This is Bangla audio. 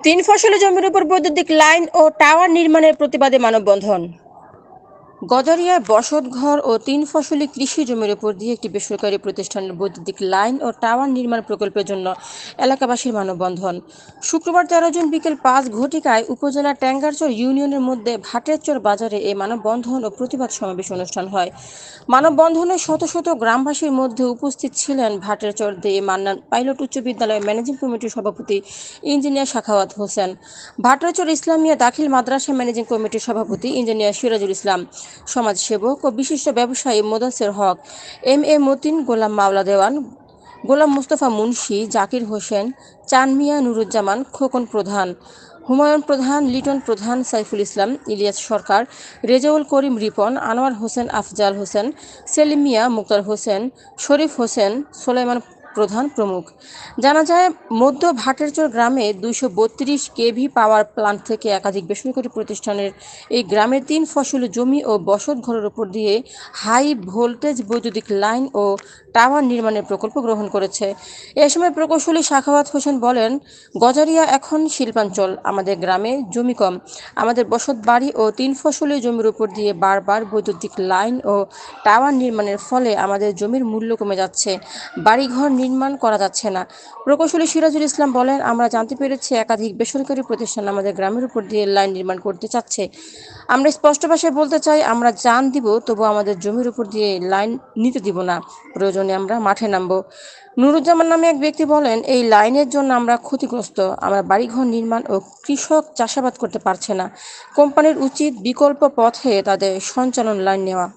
তিন ফসলি জমির উপর বৈদ্যুতিক লাইন ও টাওয়ার নির্মাণের প্রতিবাদে মানববন্ধন। গজারিয়ায় বসতঘর ও তিন ফসলি কৃষি জমির উপর দিয়ে একটি বেসরকারি প্রতিষ্ঠানের বৈদ্যুতিক লাইন ও টাওয়ার নির্মাণ প্রকল্পের জন্য এলাকাবাসীর মানববন্ধন শুক্রবার 13 জুন বিকেল 5 ঘটিকায় উপজেলার ট্যাঙ্গারচর ইউনিয়নের মধ্যে ভাটেরচর বাজারে এই মানববন্ধন ও প্রতিবাদ সমাবেশ অনুষ্ঠান হয়। মানববন্ধনে শত শত গ্রামবাসীর মধ্যে উপস্থিত ছিলেন ভাটেরচর দে মান্নান পাইলট উচ্চ বিদ্যালয়ের ম্যানেজিং কমিটির সভাপতি ইঞ্জিনিয়ার সাখাওয়াত হোসেন, ভাটেরচর ইসলামিয়া দাখিল মাদ্রাসা ম্যানেজিং কমিটির সভাপতি ইঞ্জিনিয়ার সিরাজুল ইসলাম, সমাজসেবক ও বিশিষ্ট ব্যবসায়ী মোদাসের হক, এম মতিন, গোলাম মাওলা দেওয়ান, গোলাম মুস্তফা মুন্সি, জাকির হোসেন, চানমিয়া, নুরুজ্জামান, খোকন প্রধান, হুমায়ুন প্রধান, লিটন প্রধান, সাইফুল ইসলাম, ইলিয়াস সরকার, রেজাউল করিম রিপন, আনোয়ার হোসেন, আফজাল হোসেন, সেলিম মিয়া, মুক্তার হোসেন, শরীফ হোসেন, সোলাইমান প্রধান প্রমুখ। জানা যায়, মধ্য ভাটেরচর গ্রামে 232 কেভি পাওয়ার প্লান্ট থেকে একাধিক বেসরকারি প্রতিষ্ঠানের এই গ্রামের 3 ফসলি জমি ও বসত ঘরের উপর দিয়ে হাই ভোল্টেজ বৈদ্যুতিক লাইন ও টাওয়ার নির্মাণের প্রকল্প গ্রহণ করেছে। এ সময় প্রকৌশলী সাখাওয়াত হোসেন বলেন, গজারিয়া এখন শিল্পাঞ্চল, আমাদের গ্রামে জমি কম, আমাদের বসত বাড়ি ও 3 ফসলি জমির উপর দিয়ে বারবার বৈদ্যুতিক লাইন ও টাওয়ার নির্মাণের ফলে আমাদের জমির মূল্য কমে যাচ্ছে, বাড়িঘর নির্মাণ করা যাচ্ছে না। প্রকৌশলী সিরাজুল ইসলাম বলেন, আমরা জানতে পেরেছি একাধিক বেসরকারি প্রতিষ্ঠান আমাদের গ্রামের উপর দিয়ে লাইন নির্মাণ করতে চাচ্ছে। আমরা স্পষ্ট ভাষায় বলতে চাই, আমরা জান দিব, তবু আমাদের জমির উপর দিয়ে লাইন নিতে দিব না, প্রয়োজনে আমরা মাঠে নামব। নুরুজ্জামান নামে এক ব্যক্তি বলেন, এই লাইনের জন্য আমরা ক্ষতিগ্রস্ত, আমরা বাড়িঘর নির্মাণ ও কৃষক চাষাবাদ করতে পারছে না। কোম্পানির উচিত বিকল্প পথে তাদের সঞ্চালন লাইন নেওয়া।